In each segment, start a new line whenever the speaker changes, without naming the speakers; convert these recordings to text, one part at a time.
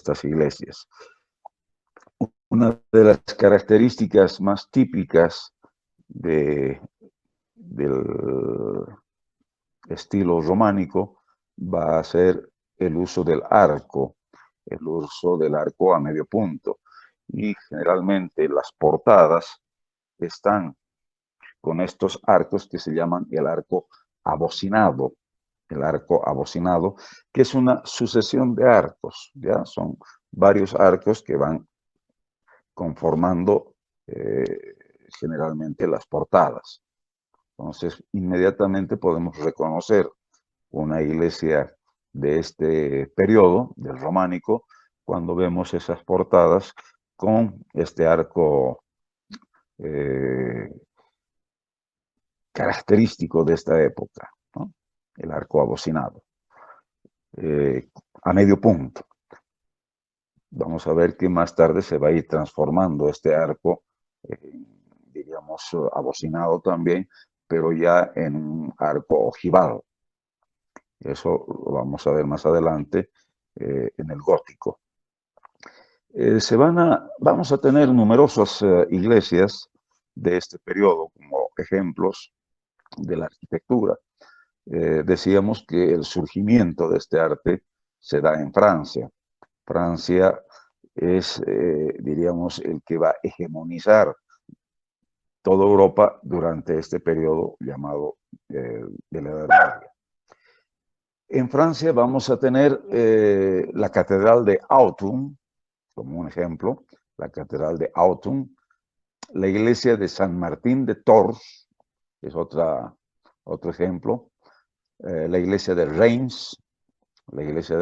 estas iglesias. Una de las características más típicas del estilo románico va a ser el uso del arco a medio punto. Y generalmente las portadas están con estos arcos que se llaman el arco abocinado. El arco abocinado, que es una sucesión de arcos, ¿ya? Son varios arcos que van conformando generalmente las portadas. Entonces, inmediatamente podemos reconocer una iglesia de este periodo, del románico, cuando vemos esas portadas con este arco característico de esta época, ¿no? El arco abocinado, a medio punto. Vamos a ver que más tarde se va a ir transformando este arco, diríamos, abocinado también, pero ya en un arco ojivado. Eso lo vamos a ver más adelante en el gótico. Vamos a tener numerosas iglesias de este periodo como ejemplos de la arquitectura. Decíamos que el surgimiento de este arte se da en Francia. Francia es, diríamos, el que va a hegemonizar toda Europa durante este periodo llamado de la Edad Media. En Francia vamos a tener la Catedral de Autun, como un ejemplo, la Catedral de Autun, la iglesia de San Martín de Tours, es otro ejemplo, la iglesia de Reims, la iglesia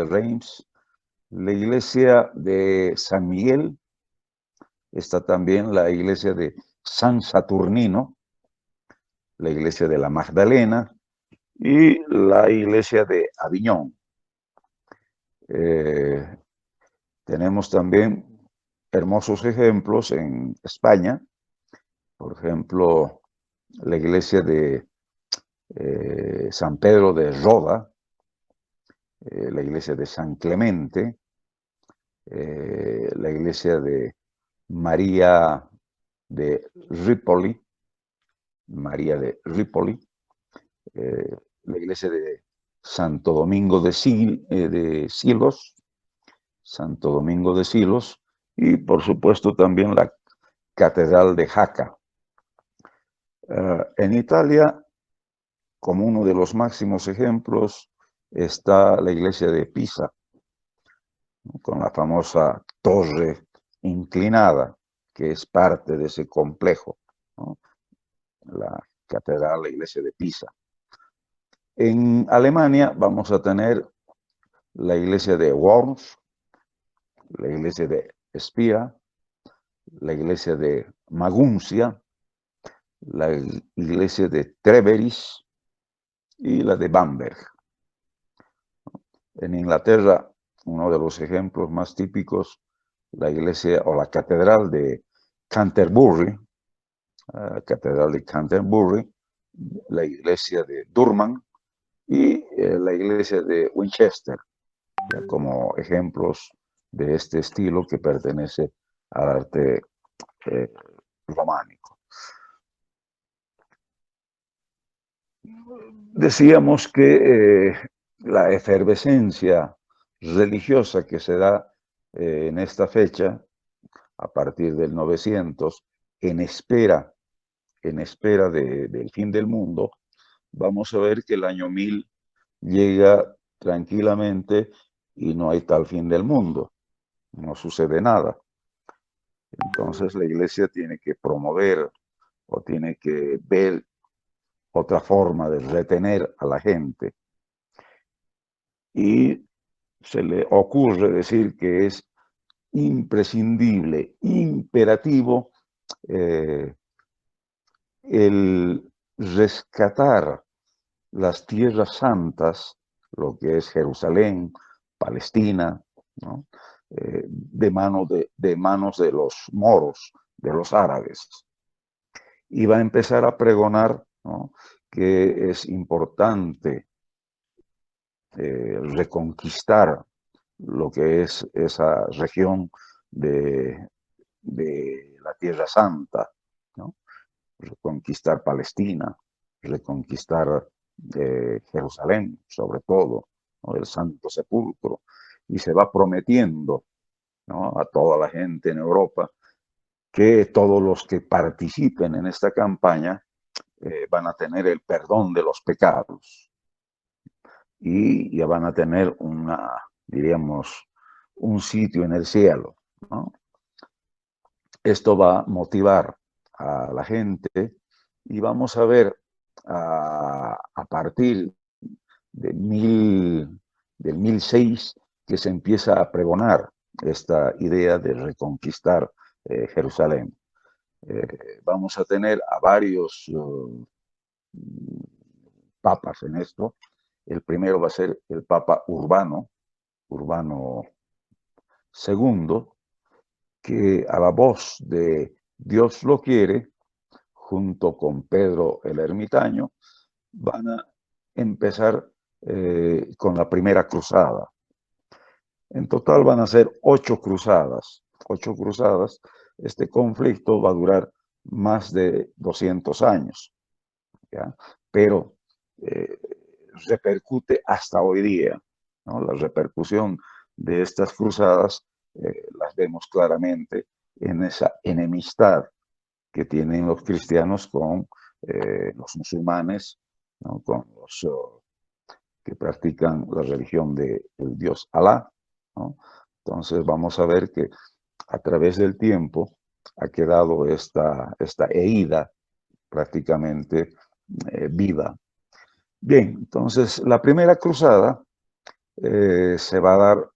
de San Miguel, está también la iglesia de San Saturnino, la iglesia de la Magdalena y la iglesia de Aviñón. Tenemos también hermosos ejemplos en España, por ejemplo, la iglesia de San Pedro de Roda, la iglesia de San Clemente, la iglesia de María de Ripoli, la iglesia de Santo Domingo de Silos, Santo Domingo de Silos, y por supuesto también la Catedral de Jaca. En Italia, como uno de los máximos ejemplos, está la iglesia de Pisa, ¿no? Con la famosa torre inclinada, que es parte de ese complejo, ¿no? La catedral, la iglesia de Pisa. En Alemania vamos a tener la iglesia de Worms, la iglesia de Spira, la iglesia de Maguncia, la iglesia de Treveris y la de Bamberg. En Inglaterra, uno de los ejemplos más típicos, la iglesia o la catedral de Canterbury, la iglesia de Durham y la iglesia de Winchester, ya como ejemplos de este estilo que pertenece al arte románico. Decíamos que la efervescencia religiosa que se da en esta fecha, a partir del 900, en espera del fin del mundo, vamos a ver que el año 1000 llega tranquilamente y no hay tal fin del mundo, no sucede nada. Entonces la iglesia tiene que promover o tiene que ver otra forma de retener a la gente. Y se le ocurre decir que es imprescindible, imperativo, el rescatar las tierras santas, lo que es Jerusalén, Palestina, ¿no? de manos de los moros, de los árabes. Y va a empezar a pregonar, ¿no?, que es importante reconquistar lo que es esa región de la Tierra Santa, ¿no? Reconquistar Palestina, reconquistar Jerusalén, sobre todo, ¿no? El Santo Sepulcro, y se va prometiendo, ¿no? A toda la gente en Europa que todos los que participen en esta campaña van a tener el perdón de los pecados y ya van a tener diríamos, un sitio en el cielo, ¿no? Esto va a motivar a la gente y vamos a ver a partir del 1006 que se empieza a pregonar esta idea de reconquistar Jerusalén. Vamos a tener a varios papas en esto. El primero va a ser el Papa Urbano II, que a la voz de Dios lo quiere, junto con Pedro el Ermitaño, van a empezar con la primera cruzada. En total van a ser 8 cruzadas. 8 cruzadas. Este conflicto va a durar más de 200 años, ¿ya? Pero repercute hasta hoy día, ¿no? La repercusión de estas cruzadas las vemos claramente en esa enemistad que tienen los cristianos con los musulmanes, ¿no? Con los que practican la religión del dios Alá, ¿no? Entonces vamos a ver que a través del tiempo ha quedado esta herida prácticamente viva. Bien, entonces la primera cruzada se va a dar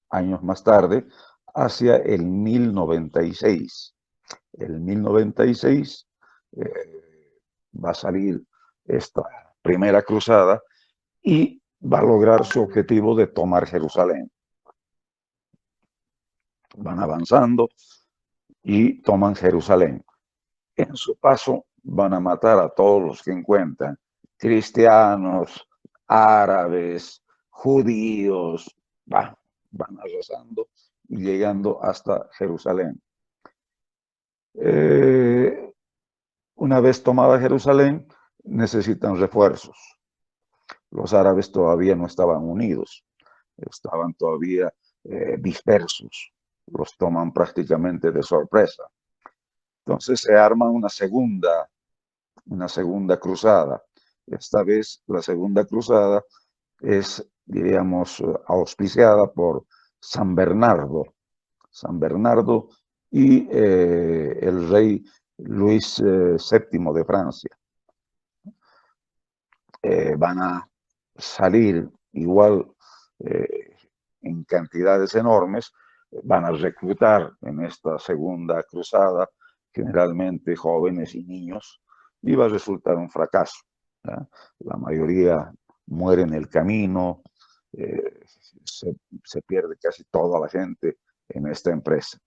años más tarde, hacia el 1096. El 1096 va a salir esta primera cruzada y va a lograr su objetivo de tomar Jerusalén. Van avanzando y toman Jerusalén. En su paso van a matar a todos los que encuentran, cristianos, árabes, judíos, van arrasando y llegando hasta Jerusalén. Una vez tomada Jerusalén, necesitan refuerzos. Los árabes todavía no estaban unidos, estaban todavía dispersos, los toman prácticamente de sorpresa. Entonces se arma una segunda cruzada. Esta vez la segunda cruzada es, diríamos, auspiciada por San Bernardo y el rey Luis VII de Francia. Van a salir igual en cantidades enormes, van a reclutar en esta segunda cruzada generalmente jóvenes y niños, y va a resultar un fracaso, ¿ya? La mayoría muere en el camino, se pierde casi toda la gente en esta empresa.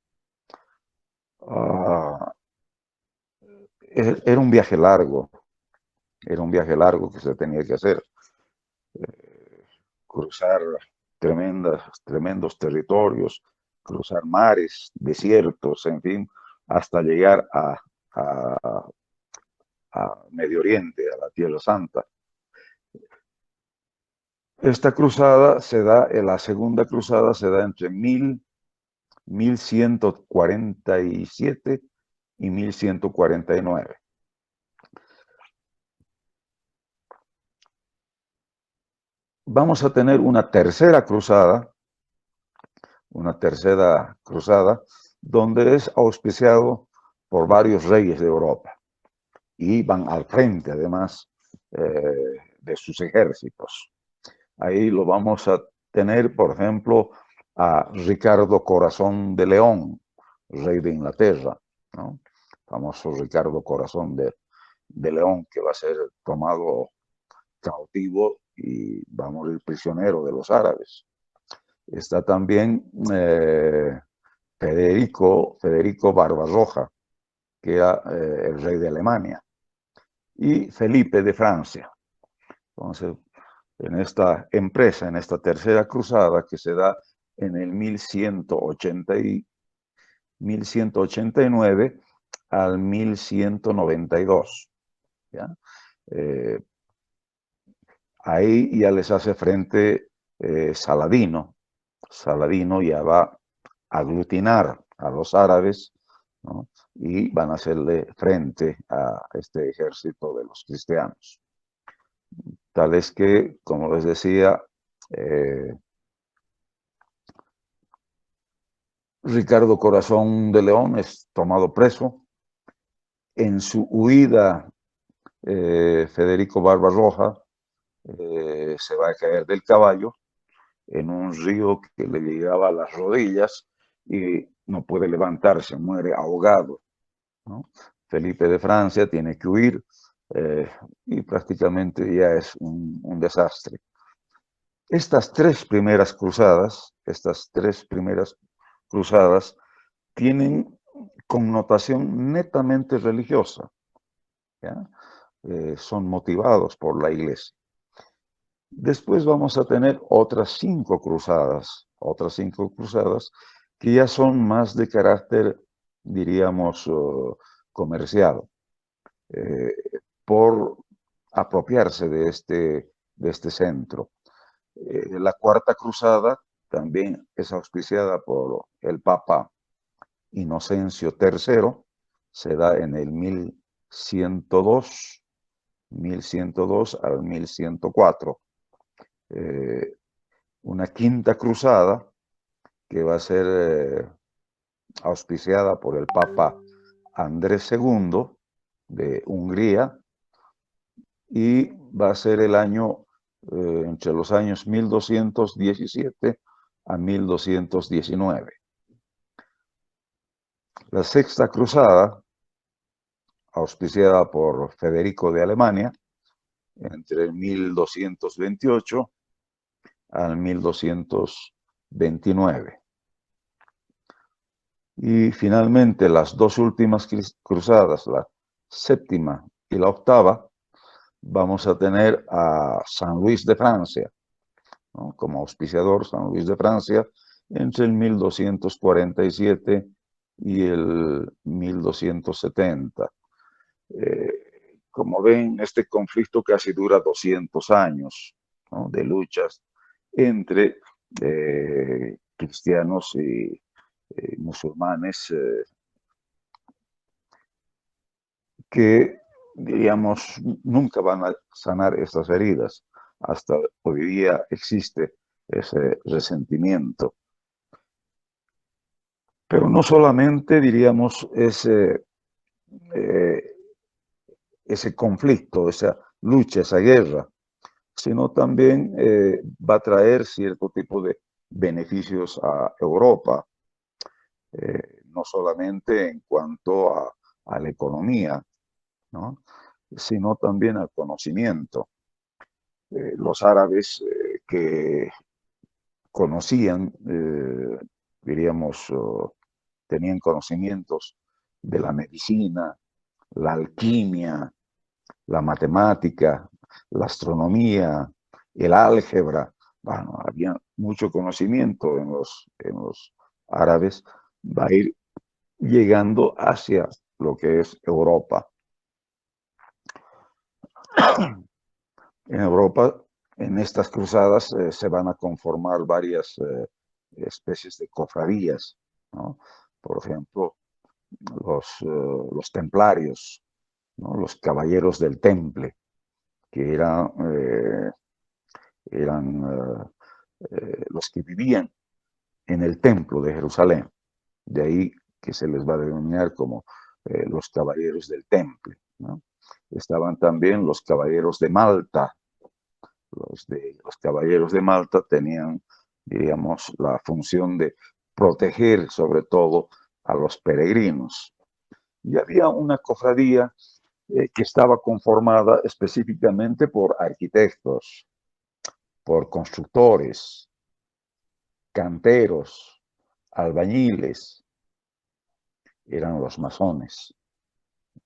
Era un viaje largo, que se tenía que hacer. Cruzar tremendos territorios, cruzar mares, desiertos, en fin, hasta llegar a Medio Oriente, a la Tierra Santa. Esta cruzada se da, la segunda cruzada se da entre 1147 y 1149. Vamos a tener una tercera cruzada, donde es auspiciado por varios reyes de Europa y van al frente, además, de sus ejércitos. Ahí lo vamos a tener, por ejemplo, a Ricardo Corazón de León, rey de Inglaterra, ¿no? Famoso Ricardo Corazón de León, que va a ser tomado cautivo y va a morir prisionero de los árabes. Está también Federico Barbarroja, que era el rey de Alemania, y Felipe de Francia. Entonces, en esta empresa, en esta tercera cruzada que se da en el 1189 al 1192. ¿Ya? Eh, Ahí ya les hace frente Saladino. Saladino ya va a aglutinar a los árabes, ¿no? Y van a hacerle frente a este ejército de los cristianos. Tal es que, como les decía, Ricardo Corazón de León es tomado preso. En su huida, Federico Barbarroja se va a caer del caballo en un río que le llegaba a las rodillas y no puede levantarse, muere ahogado, ¿no? Felipe de Francia tiene que huir y prácticamente ya es un desastre. Estas tres primeras cruzadas tienen connotación netamente religiosa, ¿ya? Son motivados por la iglesia. Después vamos a tener otras cinco cruzadas que ya son más de carácter, diríamos, comercial, eh, por apropiarse de este centro. La cuarta cruzada también es auspiciada por el Papa Inocencio III, se da en el 1102 al 1104. Una quinta cruzada que va a ser auspiciada por el Papa Andrés II de Hungría y va a ser el año entre los años 1217 a 1219. La sexta cruzada, auspiciada por Federico de Alemania, entre el 1228 al 1229. Y finalmente las dos últimas cruzadas, la séptima y la octava, vamos a tener a San Luis de Francia, ¿no? Como auspiciador, San Luis de Francia, entre el 1247 y el 1270. Como ven, este conflicto casi dura 200 años, ¿no? De luchas entre cristianos y musulmanes que, diríamos, nunca van a sanar estas heridas. Hasta hoy día existe ese resentimiento. Pero no solamente, diríamos, ese conflicto, esa lucha, esa guerra, sino también va a traer cierto tipo de beneficios a Europa, no solamente en cuanto a la economía, ¿no? Sino también al conocimiento. Los árabes que conocían, diríamos, tenían conocimientos de la medicina, la alquimia, la matemática, la astronomía, el álgebra. Bueno, había mucho conocimiento en los árabes, va a ir llegando hacia lo que es Europa. En Europa, en estas cruzadas, se van a conformar varias especies de cofradías, ¿no? Por ejemplo, los templarios, ¿no? Los caballeros del Temple, que eran los que vivían en el templo de Jerusalén. De ahí que se les va a denominar como los caballeros del Temple, ¿no? Estaban también los caballeros de Malta. Los caballeros de Malta tenían, diríamos, la función de proteger sobre todo a los peregrinos. Y había una cofradía que estaba conformada específicamente por arquitectos, por constructores, canteros, albañiles, eran los masones,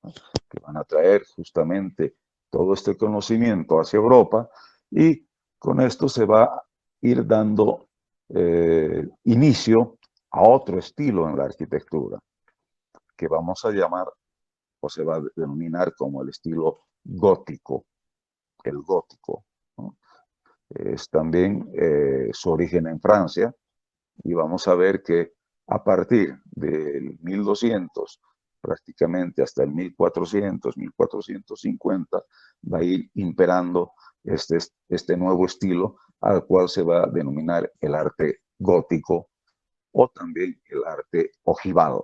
¿no? Que van a traer justamente todo este conocimiento hacia Europa y con esto se va a ir dando inicio a otro estilo en la arquitectura, que vamos a llamar o se va a denominar como el estilo gótico, el gótico, ¿no? Es también su origen en Francia, y vamos a ver que a partir del 1200 prácticamente hasta el 1400, 1450, va a ir imperando este nuevo estilo al cual se va a denominar el arte gótico o también el arte ojival.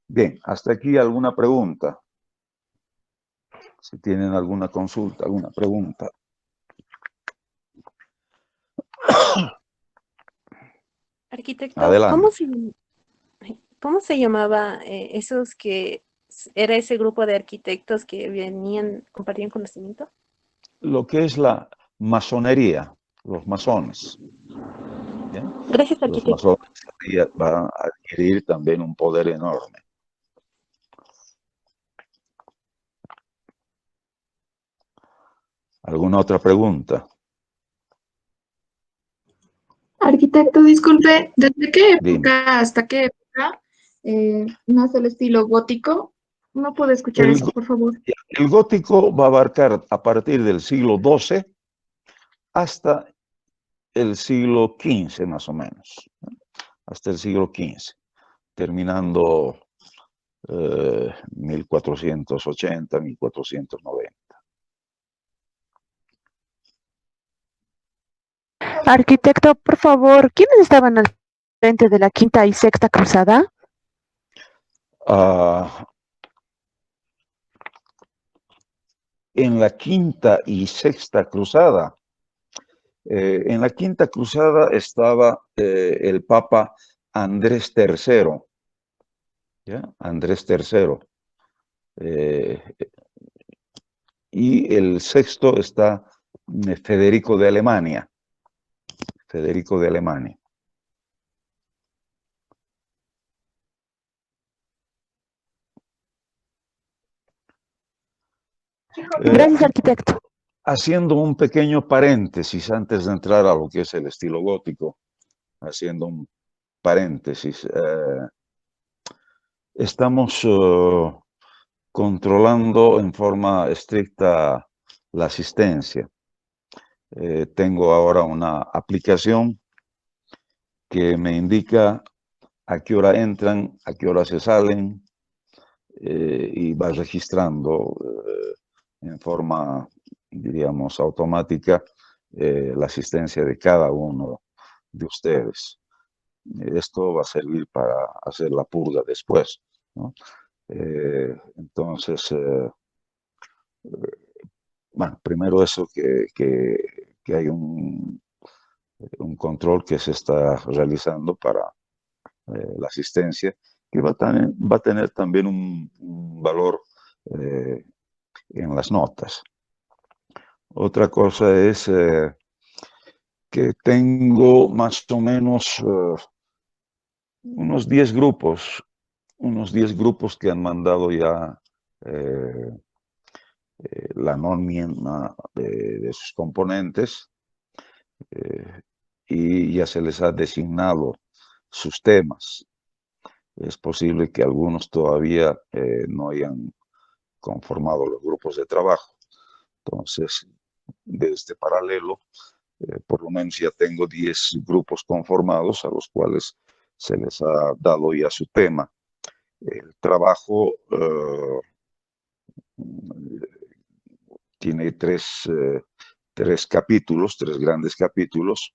Bien, hasta aquí alguna pregunta. Si tienen alguna consulta, alguna pregunta.
Arquitecto,
Adelante.
cómo se llamaba esos que era ese grupo de arquitectos que venían, compartían conocimiento?
Lo que es la masonería, los masones. ¿Bien?
Gracias,
Los
arquitecto.
masones van a adquirir también un poder enorme. ¿Alguna otra pregunta?
Arquitecto, disculpe, ¿desde qué
Dime.
época hasta qué época nace el estilo gótico? No puedo escuchar
El,
eso, por favor.
el gótico va a abarcar a partir del siglo XII hasta el siglo XV, más o menos. Hasta el siglo XV, terminando 1480, 1490.
Arquitecto, por favor, ¿quiénes estaban al frente de la Quinta y Sexta Cruzada?
En la Quinta y Sexta Cruzada, en la Quinta Cruzada estaba el Papa Andrés III, ¿ya? Andrés III. Eh, y el sexto está Federico de Alemania. Federico de Alemania.
Gracias, arquitecto.
Haciendo un pequeño paréntesis antes de entrar a lo que es el estilo gótico, haciendo un paréntesis, estamos controlando en forma estricta la asistencia. Tengo ahora una aplicación que me indica a qué hora entran, a qué hora se salen, y va registrando en forma, diríamos, automática la asistencia de cada uno de ustedes. Esto va a servir para hacer la purga después, ¿no? Entonces, bueno, primero eso que hay un control que se está realizando para la asistencia, que va a tener también un valor eh, en las notas. Otra cosa es que tengo más o menos unos 10 grupos que han mandado ya eh, la nómina de sus componentes, y ya se les ha designado sus temas. Es posible que algunos todavía no hayan conformado los grupos de trabajo. Entonces, de este paralelo, por lo menos ya tengo 10 grupos conformados a los cuales se les ha dado ya su tema. El trabajo tiene tres capítulos, tres grandes capítulos.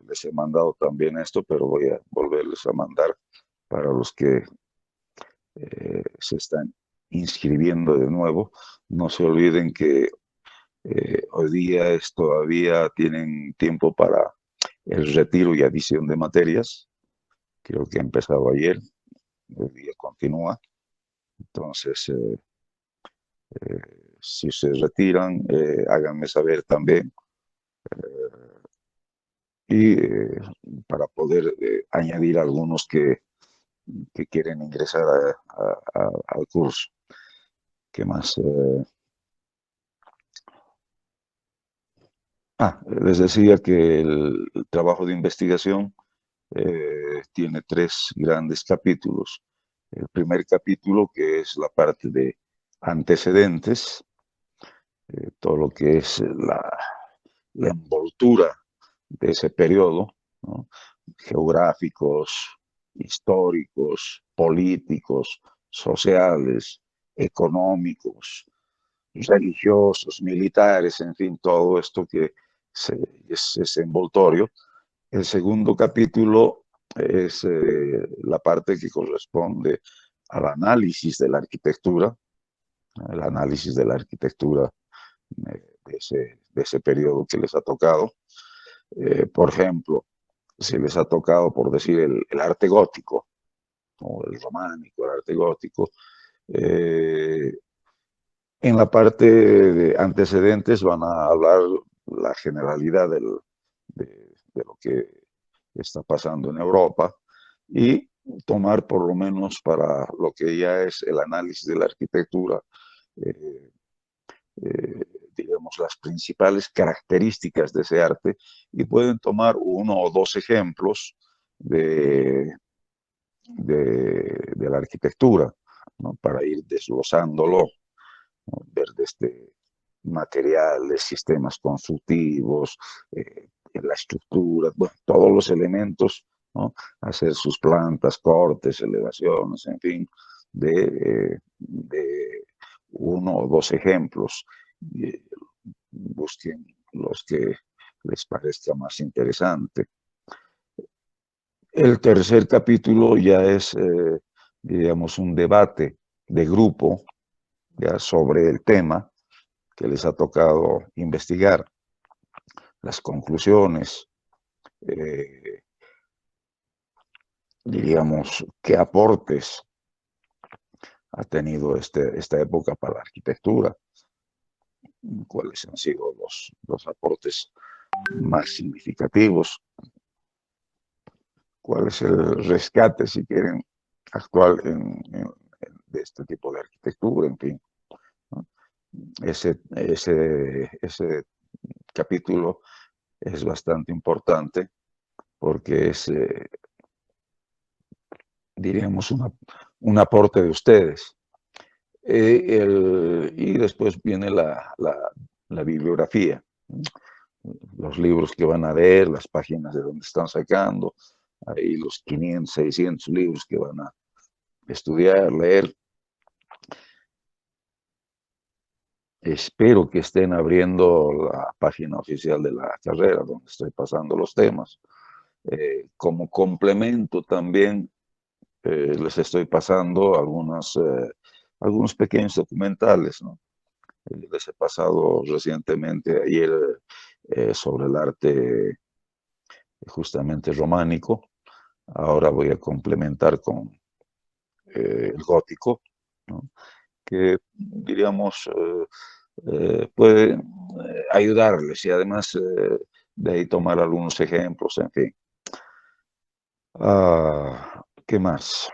Les he mandado también esto, pero voy a volverles a mandar para los que se están inscribiendo de nuevo. No se olviden que hoy día todavía tienen tiempo para el retiro y adición de materias. Creo que ha empezado ayer, el día continúa. Entonces, si se retiran, háganme saber también, y para poder añadir algunos que quieren ingresar al curso. ¿Qué más? Les decía que el trabajo de investigación tiene 3 grandes capítulos. El primer capítulo, que es la parte de antecedentes, todo lo que es la envoltura de ese periodo, ¿no? Geográficos, históricos, políticos, sociales, económicos, religiosos, militares, en fin, todo esto que es ese envoltorio. El segundo capítulo es la parte que corresponde al análisis de la arquitectura, el análisis de la arquitectura de ese periodo que les ha tocado. Por ejemplo, si les ha tocado, por decir, el arte gótico, o el románico, el arte gótico, en la parte de antecedentes van a hablar la generalidad de lo que está pasando en Europa y tomar por lo menos para lo que ya es el análisis de la arquitectura, eh, eh, digamos, las principales características de ese arte y pueden tomar 1 o 2 ejemplos de la arquitectura, ¿no? Para ir desglosándolo, ¿no? Ver desde materiales, sistemas constructivos, la estructura, bueno, todos los elementos, ¿no? Hacer sus plantas, cortes, elevaciones, en fin, de 1 o 2 ejemplos. Busquen los que les parezca más interesante. El tercer capítulo ya es, digamos, un debate de grupo ya sobre el tema que les ha tocado investigar, las conclusiones, diríamos, qué aportes ha tenido esta época para la arquitectura, cuáles han sido los aportes más significativos, cuál es el rescate, si quieren, actual de este tipo de arquitectura, en fin, ¿no? Ese capítulo es bastante importante porque es, diríamos, un aporte de ustedes. Y después viene la bibliografía, los libros que van a leer, las páginas de donde están sacando, ahí los 500, 600 libros que van a estudiar, leer. Espero que estén abriendo la página oficial de la carrera, donde estoy pasando los temas. Como complemento también les estoy pasando algunos pequeños documentales, ¿no? Les he pasado recientemente ayer sobre el arte justamente románico. Ahora voy a complementar con el gótico, ¿no? Que diríamos puede ayudarles y además de ahí tomar algunos ejemplos, en fin. ¿Qué más?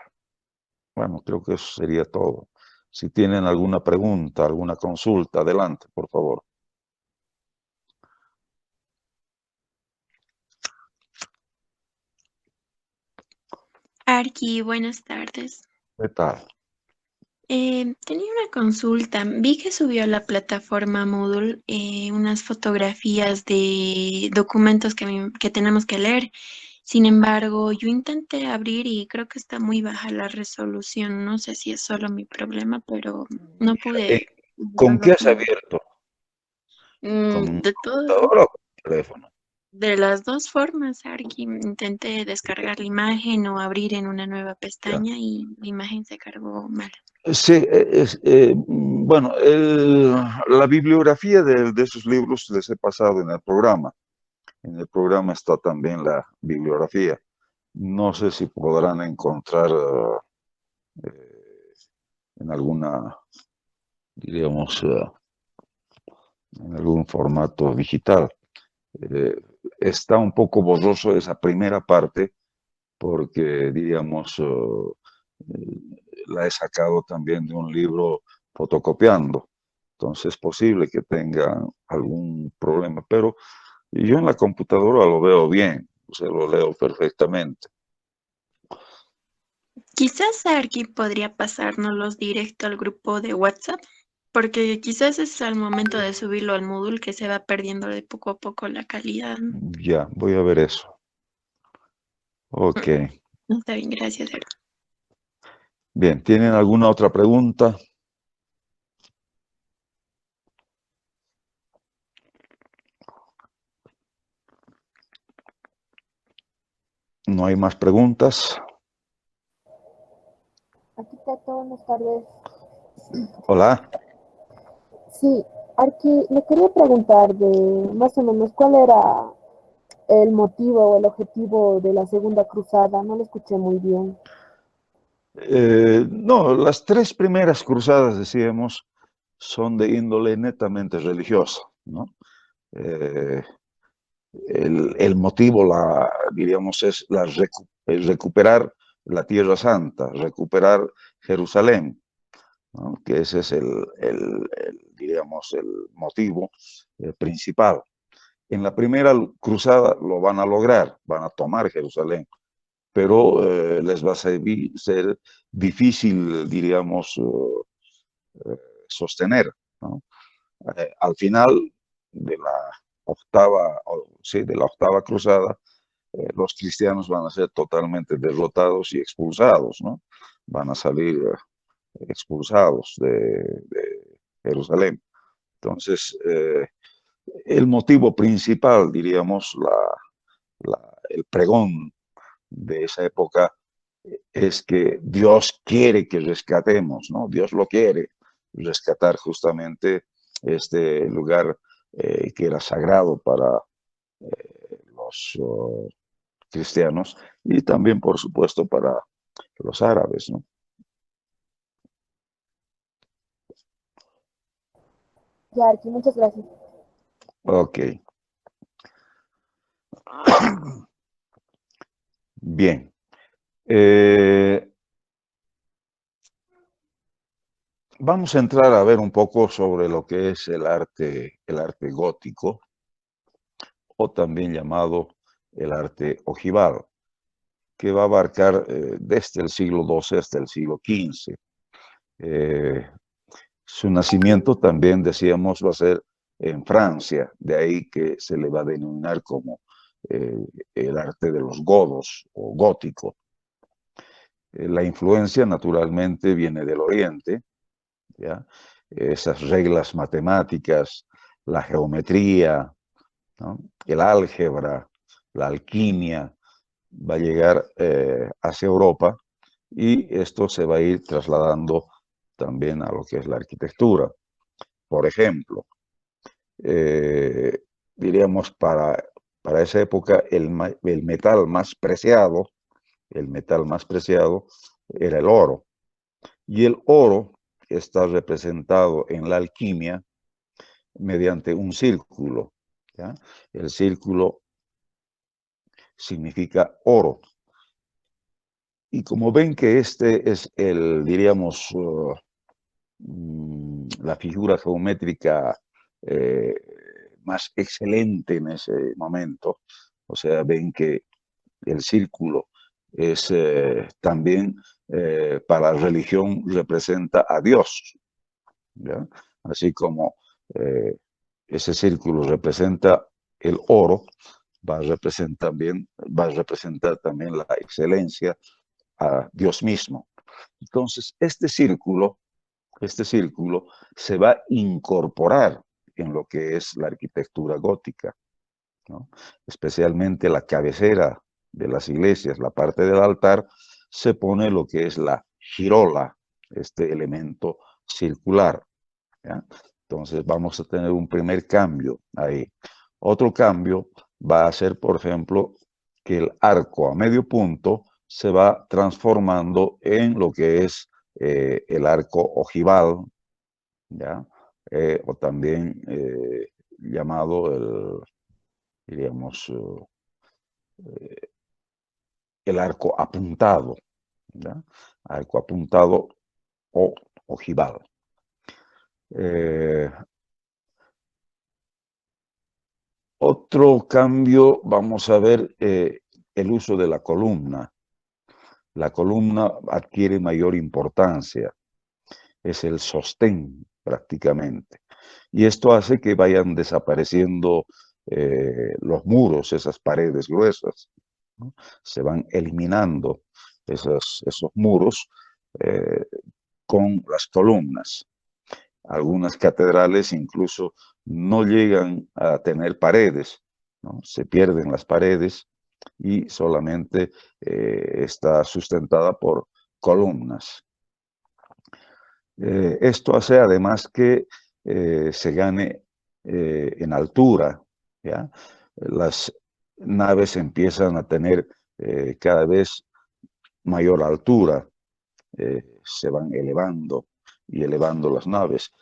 Bueno, creo que eso sería todo. Si tienen alguna pregunta, alguna consulta, adelante, por favor.
Arqui, buenas tardes.
¿Qué tal?
Tenía una consulta. Vi que subió a la plataforma Moodle unas fotografías de documentos que tenemos que leer. Sin embargo, yo intenté abrir y creo que está muy baja la resolución. No sé si es solo mi problema, pero no
Eh,
pude
¿Con
verlo
qué has
bien.
abierto? ¿Con un
De todo,
computador o con un teléfono?
de las dos formas, Arqui. Intenté descargar la imagen o abrir en una nueva
Ya.
pestaña y la imagen se cargó mal.
Sí, bueno, la bibliografía de esos libros les he pasado en el programa. En el programa está también la bibliografía. No sé si podrán encontrar en alguna, diríamos, en algún formato digital. Eh, Está un poco borroso esa primera parte porque, diríamos, la he sacado también de un libro fotocopiando. Entonces es posible que tengan algún problema, pero Y yo en la computadora lo veo bien, o sea, lo leo perfectamente.
Quizás Arki podría pasárnoslos directo al grupo de WhatsApp, porque quizás es al momento de subirlo al Moodle que se va perdiendo de poco a poco la calidad, ¿no?
Ya, voy a ver eso. Ok.
No, está bien, gracias, Arki.
Bien, ¿tienen alguna otra pregunta? ¿No hay más preguntas?
Arquitecto, buenas tardes.
Hola.
Sí, Arqui, le quería preguntar de más o menos cuál era el motivo o el objetivo de la segunda cruzada. No lo escuché muy bien.
No, las tres primeras cruzadas, decíamos, son de índole netamente religiosa, ¿no? Eh, el motivo, diríamos, es el recuperar la Tierra Santa, recuperar Jerusalén, ¿no? Que ese es diríamos, el motivo principal. En la primera cruzada lo van a lograr, van a tomar Jerusalén, pero les va a ser difícil, diríamos, sostener, ¿no? Al final de la sí, de la octava cruzada, los cristianos van a ser totalmente derrotados y expulsados, ¿no? Van a salir expulsados de Jerusalén. Entonces, el motivo principal, diríamos, el pregón de esa época es que Dios quiere que rescatemos, ¿no? Dios lo quiere rescatar justamente este lugar que era sagrado para los cristianos y también, por supuesto, para los árabes, ¿no?
Ya, Arqui, muchas gracias.
Ok. Bien. Vamos a entrar a ver un poco sobre lo que es el arte gótico, o también llamado el arte ojival, que va a abarcar desde el siglo XII hasta el siglo XV. Su nacimiento también, decíamos, va a ser en Francia, de ahí que se le va a denominar como eh, el arte de los godos o gótico. La influencia, naturalmente, viene del Oriente, ¿ya? Esas reglas matemáticas, la geometría, ¿no? El álgebra, la alquimia, va a llegar hacia Europa y esto se va a ir trasladando también a lo que es la arquitectura. Por ejemplo, eh, diríamos para esa época el metal más preciado era el oro. Y el oro está representado en la alquimia mediante un círculo, ¿ya? El círculo significa oro. Y como ven que este es diríamos, la figura geométrica eh, más excelente en ese momento, o sea, ven que el círculo es también para la religión representa a Dios, ¿ya? Así como eh, ese círculo representa el oro, va a representar también la excelencia a Dios mismo. Entonces, este círculo se va a incorporar en lo que es la arquitectura gótica, ¿no? Especialmente la cabecera de las iglesias, la parte del altar, se pone lo que es la girola, este elemento circular, ¿ya? Entonces vamos a tener un primer cambio ahí. Otro cambio va a ser, por ejemplo, que el arco a medio punto se va transformando en lo que es el arco ojival, ¿ya? O también llamado diríamos, el arco apuntado, ¿ya? Arco apuntado o ojival. Otro cambio, vamos a ver el uso de la columna. La columna adquiere mayor importancia, es el sostén prácticamente. Y esto hace que vayan desapareciendo los muros, esas paredes gruesas, ¿no? Se van eliminando esos muros eh, con las columnas. Algunas catedrales incluso no llegan a tener paredes, ¿no? Se pierden las paredes y solamente está sustentada por columnas. Esto hace además que se gane en altura, ¿ya? Las naves empiezan a tener cada vez mayor altura, se van elevando y elevando las naves.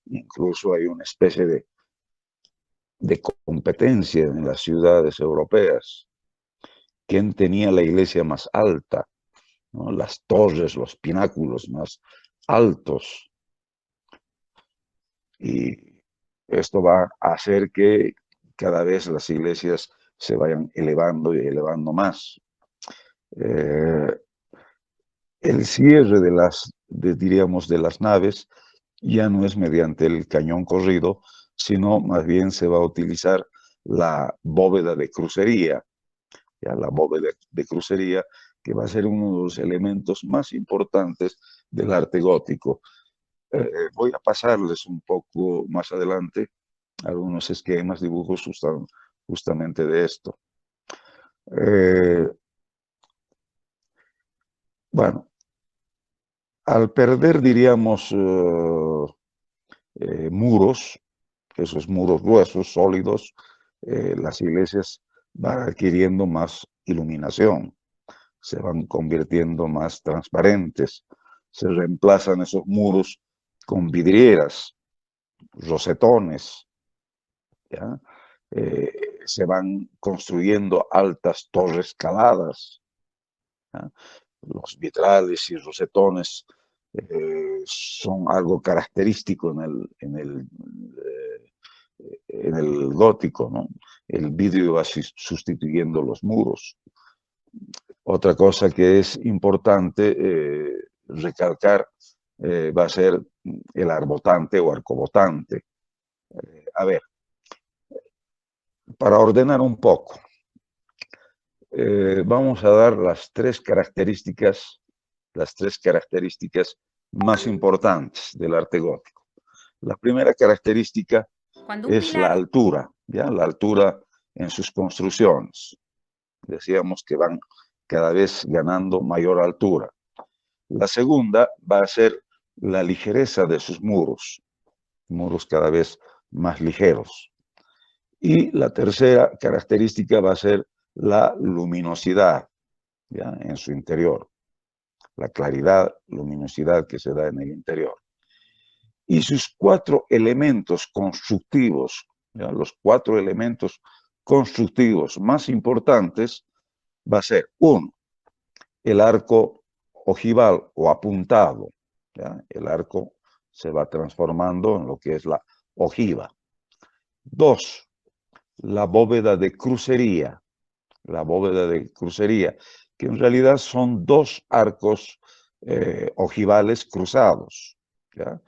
Incluso hay una especie de competencia en las ciudades europeas. ¿Quién tenía la iglesia más alta? ¿No? Las torres, los pináculos más altos. Y esto va a hacer que cada vez las iglesias se vayan elevando y elevando más. El cierre diríamos, de las naves ya no es mediante el cañón corrido, sino más bien se va a utilizar la bóveda de crucería, ya la bóveda de crucería, que va a ser uno de los elementos más importantes del arte gótico. Voy a pasarles un poco más adelante algunos esquemas, dibujos justamente de esto. Bueno, al perder, diríamos, muros, esos muros gruesos, sólidos, las iglesias van adquiriendo más iluminación, se van convirtiendo más transparentes, se reemplazan esos muros con vidrieras, rosetones, ¿ya? Se van construyendo altas torres caladas, ¿ya? Los vitrales y rosetones son algo característico en el gótico, ¿no? El vidrio va sustituyendo los muros. Otra cosa que es importante recalcar va a ser el arbotante o arcobotante. A ver, para ordenar un poco, vamos a dar las tres características más importantes del arte gótico. La primera característica es la altura, ¿ya? La altura en sus construcciones. Decíamos que van cada vez ganando mayor altura. La segunda va a ser la ligereza de sus muros cada vez más ligeros. Y la tercera característica va a ser la luminosidad, ¿ya? En su interior, la claridad, luminosidad que se da en el interior. Y sus cuatro elementos constructivos, ¿ya? Los cuatro elementos constructivos más importantes va a ser, uno, el arco ojival o apuntado, ¿ya? El arco se va transformando en lo que es la ojiva. Dos, la bóveda de crucería, que en realidad son dos arcos ojivales cruzados, ¿ya?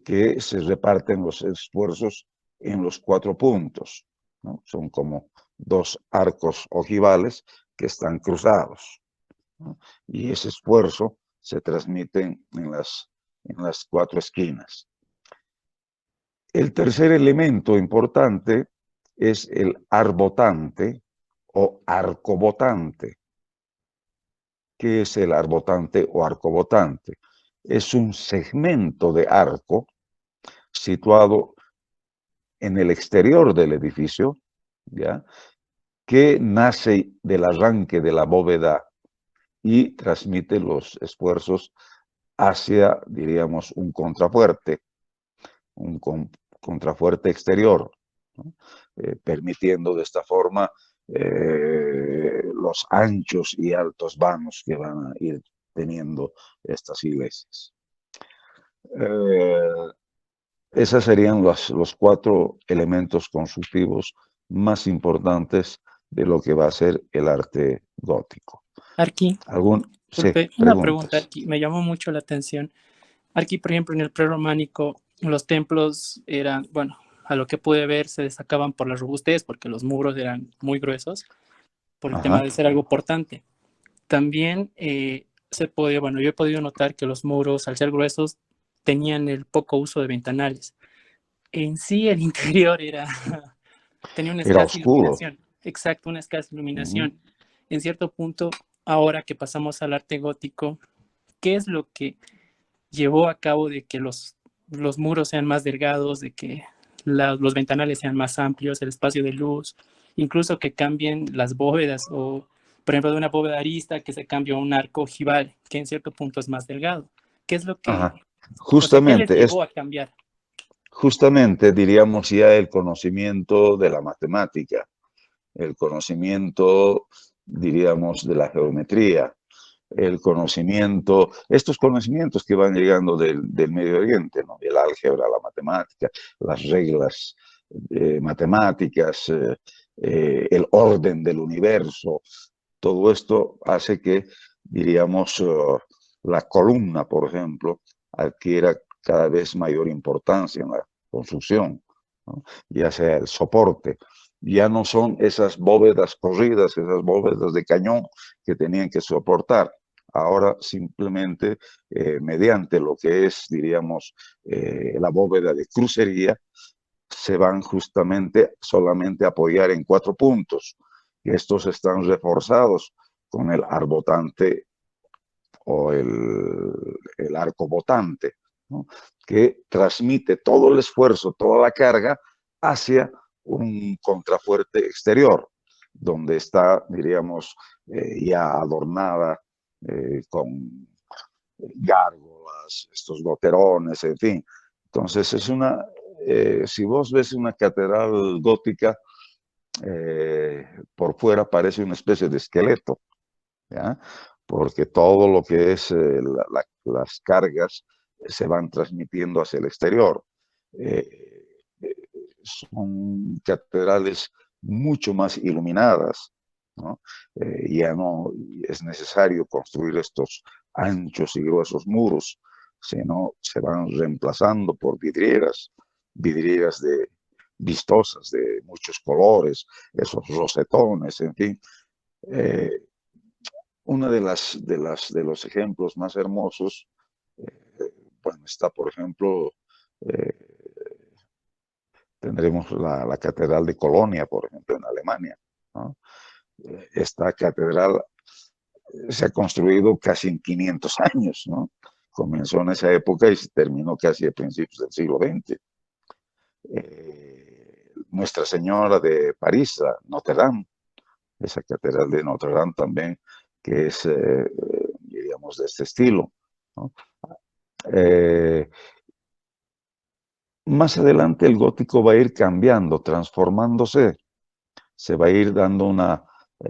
Que se reparten los esfuerzos en los 4 puntos, ¿no? Son como dos arcos ojivales que están cruzados, ¿no? Y ese esfuerzo se transmite en las 4 esquinas. El tercer elemento importante es el arbotante o arcobotante. ¿Qué es el arbotante o arcobotante? Es un segmento de arco situado en el exterior del edificio, ¿ya? Que nace del arranque de la bóveda y transmite los esfuerzos hacia, diríamos, un contrafuerte exterior, ¿no? Permitiendo de esta forma los anchos y altos vanos que van a ir teniendo estas iglesias. Esos serían los 4 elementos constructivos más importantes de lo que va a ser el arte gótico.
Arqui,
Sí,
disculpe, una pregunta,
preguntas.
Arqui, me llamó mucho la atención. Aquí, por ejemplo, en el prerrománico, los templos eran, bueno, a lo que pude ver, se destacaban por la robustez, porque los muros eran muy gruesos, por el tema
Ajá.
de ser algo portante. También se podía, bueno, yo he podido notar que los muros, al ser gruesos, tenían el poco uso de ventanales. En sí, el interior tenía una
Era
escasa
oscuro.
iluminación. Exacto, una escasa
Ujú.
iluminación. En cierto punto, ahora que pasamos al arte gótico, ¿qué es lo que llevó a cabo de que los muros sean más delgados, de que los ventanales sean más amplios, el espacio de luz, incluso que cambien las bóvedas o, por ejemplo, de una bóveda arista que se cambie a un arco ojival, que en cierto punto es más delgado? ¿Qué es lo que,
Ajá.
o sea, qué les
Justamente,
llevó a cambiar?
justamente diríamos ya el conocimiento de la matemática, el conocimiento, diríamos, de la geometría, el conocimiento, estos conocimientos que van llegando del Medio Oriente, ¿no? El álgebra, la matemática, las reglas matemáticas, el orden del universo, todo esto hace que, diríamos, la columna, por ejemplo, adquiera cada vez mayor importancia en la construcción, ¿no? Ya sea el soporte. Ya no son esas bóvedas corridas, esas bóvedas de cañón que tenían que soportar. Ahora simplemente mediante lo que es, diríamos, la bóveda de crucería, se van justamente solamente a apoyar en 4 puntos. Y estos están reforzados con el arbotante o el arco botante, ¿no? Que transmite todo el esfuerzo, toda la carga hacia un contrafuerte exterior, donde está, diríamos, ya adornada con gárgolas, estos goterones, en fin. Entonces es una, si vos ves una catedral gótica, por fuera parece una especie de esqueleto, ¿ya? Porque todo lo que es las cargas se van transmitiendo hacia el exterior. Eh, Son catedrales mucho más iluminadas, ¿no? Ya no es necesario construir estos anchos y gruesos muros, sino se van reemplazando por vidrieras vistosas de muchos colores, esos rosetones, en fin. Eh, Uno de los ejemplos más hermosos, bueno, está, por ejemplo, eh, tendremos la Catedral de Colonia, por ejemplo, en Alemania, ¿no? Esta catedral se ha construido casi en 500 años, ¿no? Comenzó en esa época y se terminó casi a principios del siglo XX. Nuestra Señora de París, Notre Dame, esa catedral de Notre Dame también, que es, diríamos, de este estilo, ¿no? Eh, Más adelante el gótico va a ir cambiando, transformándose, se va a ir dando una,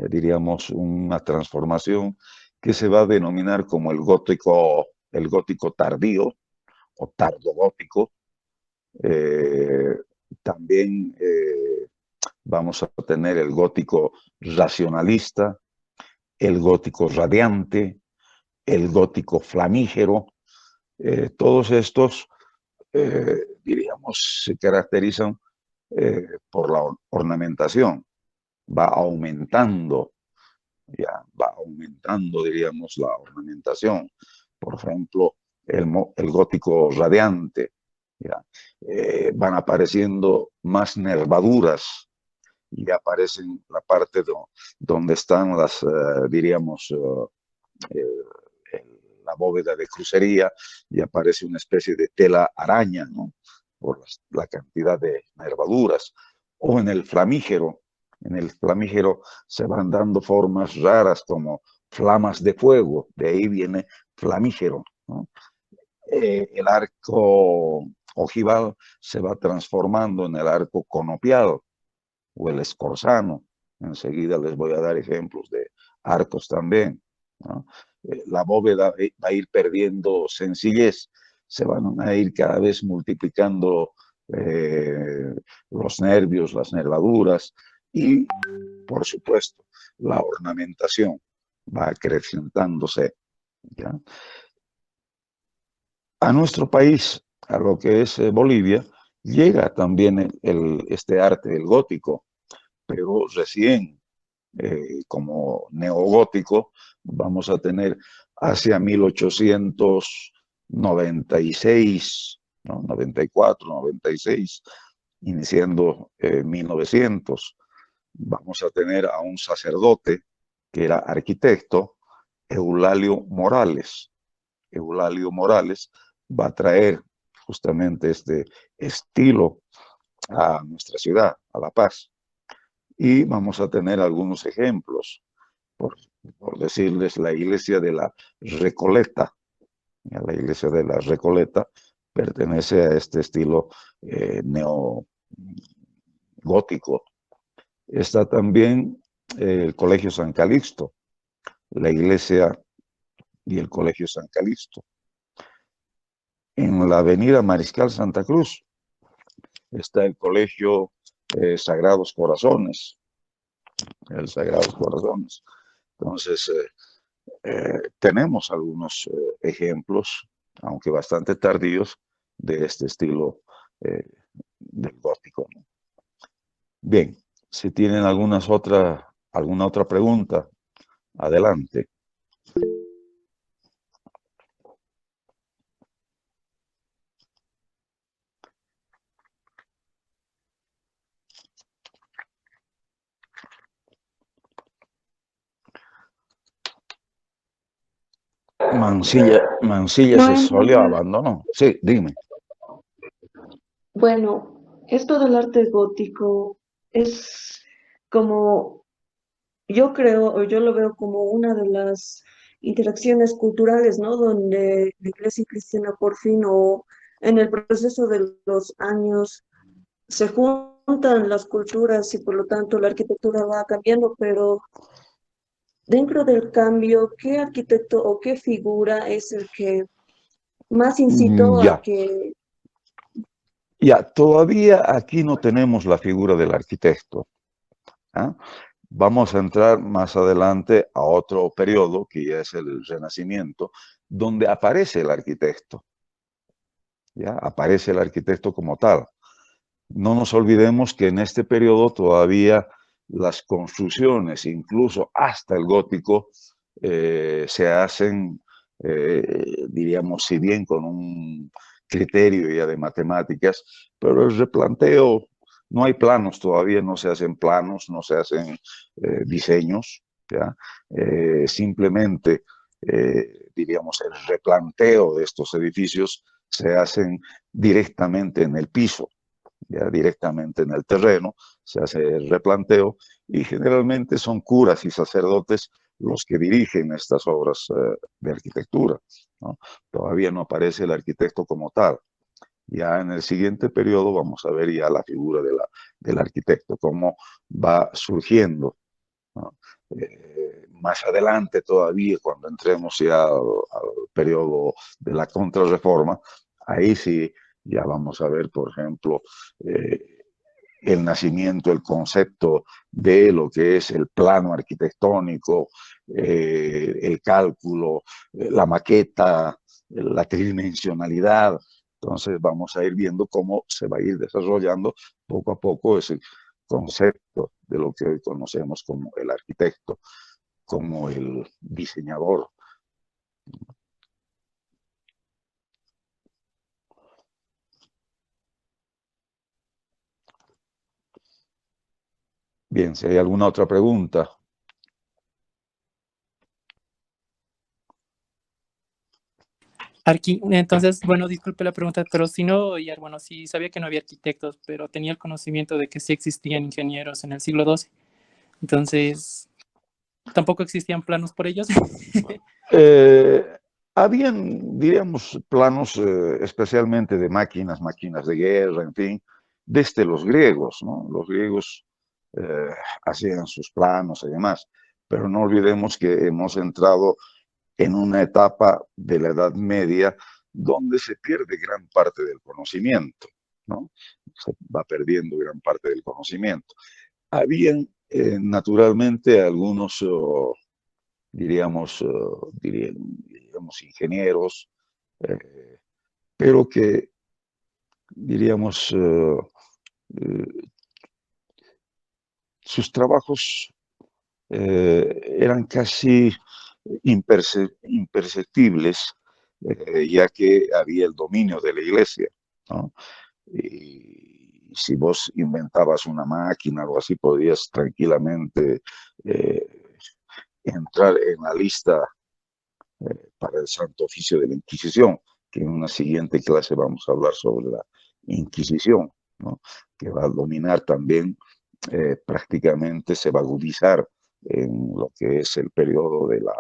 diríamos, una transformación que se va a denominar como el gótico tardío o tardogótico. Eh, También vamos a tener el gótico racionalista, el gótico radiante, el gótico flamígero. Todos estos, diríamos, se caracterizan por la ornamentación. Va aumentando, va aumentando, diríamos, la ornamentación. Por ejemplo, el gótico radiante, ¿ya? Van apareciendo más nervaduras y aparecen la parte donde están las, diríamos, la bóveda de crucería y aparece una especie de tela araña, ¿no? Por la cantidad de nervaduras. O en el flamígero se van dando formas raras como flamas de fuego, de ahí viene flamígero, ¿no? El arco ojival se va transformando en el arco conopial o el escorzano. Enseguida les voy a dar ejemplos de arcos también, ¿no? La bóveda va a ir perdiendo sencillez, se van a ir cada vez multiplicando los nervios, las nervaduras, Y, por supuesto, la ornamentación va acrecentándose, ¿ya? A nuestro país, a lo que es Bolivia, llega también este arte del gótico, pero recién como neogótico vamos a tener hacia 1896, ¿no? 94, 96, iniciando 1900. Vamos a tener a un sacerdote que era arquitecto, Eulalio Morales. Eulalio Morales va a traer justamente este estilo a nuestra ciudad, a La Paz. Y vamos a tener algunos ejemplos, por, por decirles la iglesia de la Recoleta. La iglesia de la Recoleta pertenece a este estilo neogótico. Está también el Colegio San Calixto, la iglesia y el Colegio San Calixto. En la avenida Mariscal Santa Cruz está el Colegio Sagrados Corazones, el Sagrados Corazones. Entonces, tenemos algunos ejemplos, aunque bastante tardíos, de este estilo del gótico, ¿no? Bien, si tienen alguna otra pregunta, adelante. Mansilla
No
se solió,
entiendo.
abandonó. Sí, dime.
Bueno, esto del arte gótico es como, yo creo, o yo lo veo como una de las interacciones culturales, ¿no? Donde la Iglesia cristiana por fin, o en el proceso de los años, se juntan las culturas y por lo tanto la arquitectura va cambiando, pero dentro del cambio, ¿qué arquitecto o qué figura es el que más incitó a
Ya,
que...
todavía aquí no tenemos la figura del arquitecto, ¿ah? Vamos a entrar más adelante a otro periodo, que ya es el Renacimiento, donde aparece el arquitecto, ¿ya? Aparece el arquitecto como tal. No nos olvidemos que en este periodo todavía las construcciones, incluso hasta el gótico, se hacen, diríamos, si bien con un criterio ya de matemáticas, pero el replanteo, no hay planos todavía, no se hacen planos, no se hacen diseños, ¿ya? Simplemente, diríamos, el replanteo de estos edificios se hacen directamente en el piso, ya directamente en el terreno, se hace el replanteo y generalmente son curas y sacerdotes los que dirigen estas obras de arquitectura, ¿no? Todavía no aparece el arquitecto como tal. Ya en el siguiente periodo vamos a ver ya la figura del arquitecto, cómo va surgiendo, ¿no? Más adelante todavía, cuando entremos ya al periodo de la Contrarreforma, ahí sí ya vamos a ver, por ejemplo, el nacimiento, el concepto de lo que es el plano arquitectónico, el cálculo, la maqueta, la tridimensionalidad. Entonces vamos a ir viendo cómo se va a ir desarrollando poco a poco ese concepto de lo que hoy conocemos como el arquitecto, como el diseñador. Bien, si hay alguna otra pregunta.
Entonces, bueno, disculpe la pregunta, pero si no, bueno, sí sabía que no había arquitectos, pero tenía el conocimiento de que sí existían ingenieros en el siglo XII. Entonces, ¿tampoco existían planos por ellos?
Eh, Habían, diríamos, planos especialmente de máquinas de guerra, en fin, desde los griegos, ¿no? Los griegos eh, hacían sus planos y demás, pero no olvidemos que hemos entrado en una etapa de la Edad Media donde se pierde gran parte del conocimiento, ¿no? Se va perdiendo gran parte del conocimiento. Habían naturalmente algunos, diríamos, diríamos ingenieros, pero que, diríamos, eh, sus trabajos eran casi imperceptibles, ya que había el dominio de la iglesia, ¿no? Y si vos inventabas una máquina o algo así, podías tranquilamente entrar en la lista para el Santo Oficio de la Inquisición, que en una siguiente clase vamos a hablar sobre la Inquisición, ¿no? Que va a dominar también, prácticamente se va a agudizar en lo que es el periodo de la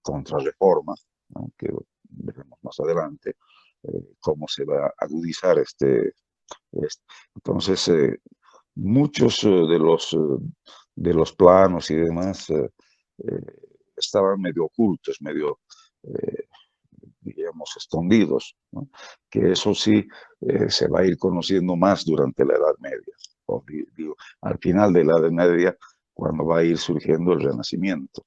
Contrarreforma, ¿no? Que veremos más adelante cómo se va a agudizar entonces, muchos de los planos y demás estaban medio ocultos, medio, eh, diríamos, escondidos, ¿no? Que eso sí se va a ir conociendo más durante la Edad Media, o digo, al final de la Edad Media, cuando va a ir surgiendo el Renacimiento.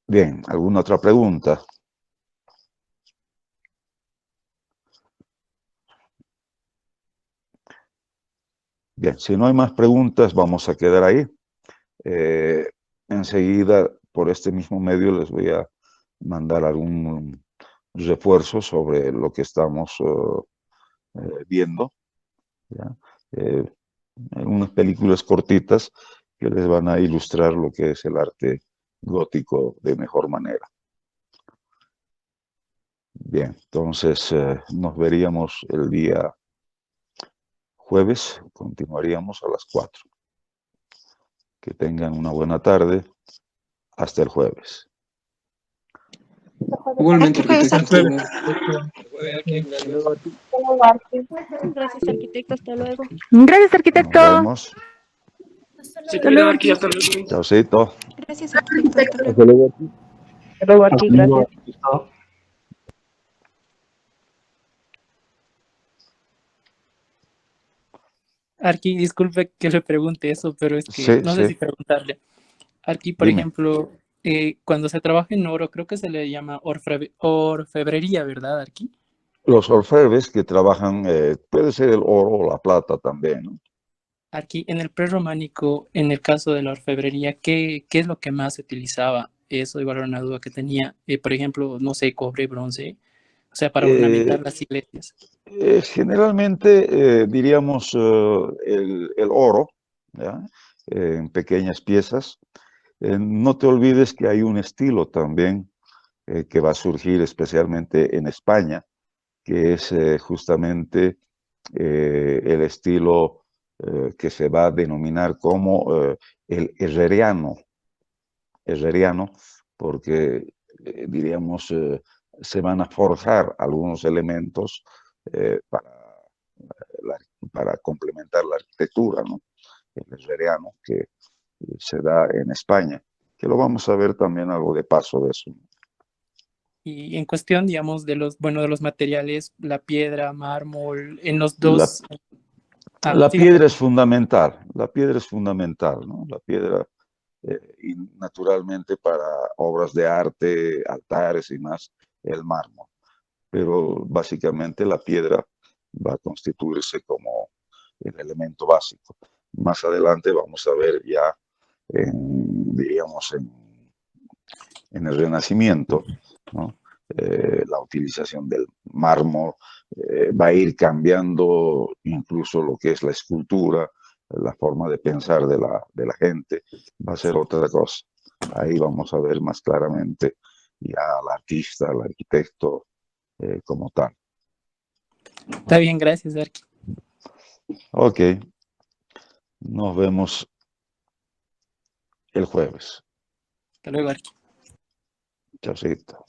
Bien, ¿alguna otra pregunta? Bien, si no hay más preguntas, vamos a quedar ahí. Enseguida, por este mismo medio, les voy a mandar algún refuerzo sobre lo que estamos viendo, ¿ya? Unas películas cortitas que les van a ilustrar lo que es el arte gótico de mejor manera. Bien, entonces nos veríamos el día jueves, continuaríamos a las 4. Que tengan una buena tarde. Hasta el jueves.
Igualmente,
Hasta
arquitecto, hasta luego.
Gracias, arquitecto. Hasta luego.
Gracias,
Nos
arquitecto.
vemos.
Se cuida aquí, hasta luego.
Chaucito.
Gracias, arquitecto. Hasta luego.
Hasta luego.
Hasta luego,
Hasta
Arqui,
luego,
gracias.
arquitecto.
Arqui, disculpe que le pregunte eso, pero es que
Sí,
no sé si
sí.
preguntarle. Arqui, por
Dime.
ejemplo, cuando se trabaja en oro, creo que se le llama orfebrería, ¿verdad, Arqui?
Los orfebres que trabajan, puede ser el oro o la plata también, ¿no?
Aquí en el prerrománico, en el caso de la orfebrería, ¿qué es lo que más se utilizaba? Eso igual era una duda que tenía. Por ejemplo, no sé, cobre, bronce, o sea, para ornamentar
Eh,
las iglesias.
Generalmente diríamos el oro, ¿ya? En pequeñas piezas. No te olvides que hay un estilo también que va a surgir especialmente en España, que es justamente el estilo que se va a denominar como el herreriano, porque diríamos se van a forjar algunos elementos para, para complementar la arquitectura, ¿no? El herreriano que se da en España, que lo vamos a ver también algo de paso de eso.
Y en cuestión, digamos, de de los materiales, la piedra, mármol, en los
La,
dos.
la
Sígame.
piedra es fundamental, ¿no? La piedra, y naturalmente para obras de arte, altares y más, el mármol. Pero básicamente la piedra va a constituirse como el elemento básico. Más adelante vamos a ver ya, diríamos, en el Renacimiento, ¿no? La utilización del mármol va a ir cambiando incluso lo que es la escultura, la forma de pensar de la gente, va a ser otra cosa. Ahí vamos a ver más claramente ya al artista, al arquitecto como tal.
Está bien, gracias, Arqui.
Ok, nos vemos el jueves.
Hasta luego, Arqui.
Chaucito.